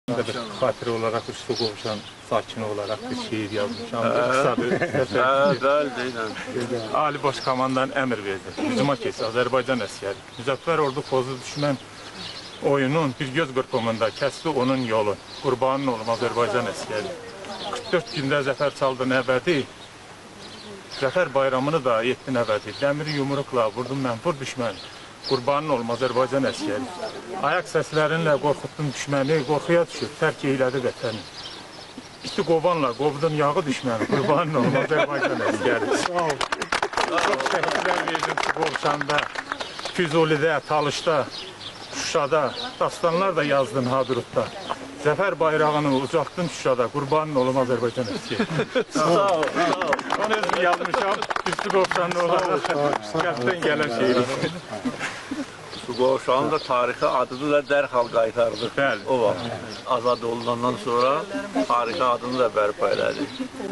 Xatirə olaraq üstü qovuşan sakini olaraq bir şeir yazmışam. Ali Baş Komandan əmr verdi. Hücuma keç, Azərbaycan əskəri. Müzəffər ordu pozu düşmən oyunun bir göz qırpımında kəsdi onun yolu. Qurbanın olum Azərbaycan əskəri. 44 gündə zəfər çaldı nəbədi. Zəfər bayramını da etdi nəbədi. Dəmiri yumruqla vurdum mən vur düşmən. Qurbanın olum Azərbaycan əskəri. Ayak səslərinlə qorxutdun düşməni, qorxuya düşüb, tərk eylədi vətəni. İti qovanla qovdun yağı düşməni, qurbanın olum Azərbaycan əskəri. Çox şəhidlər verdin qovşanda, Füzulidə, Talışda, Şuşada, dastanlar da yazdın Hadrutda. Zəfər bayrağını ucaltdın Şuşada, qurbanın olum Azərbaycan əskəri. Sağ ol. Onu özüm yazmışam, üstü qovşanda olaraq qəsdən gələn şeiri. Qovşanın da tarixi adını da dərhal qaytardı. Bəli. O vaxt azad olunandan sonra tarixi adını da bərpa elədi.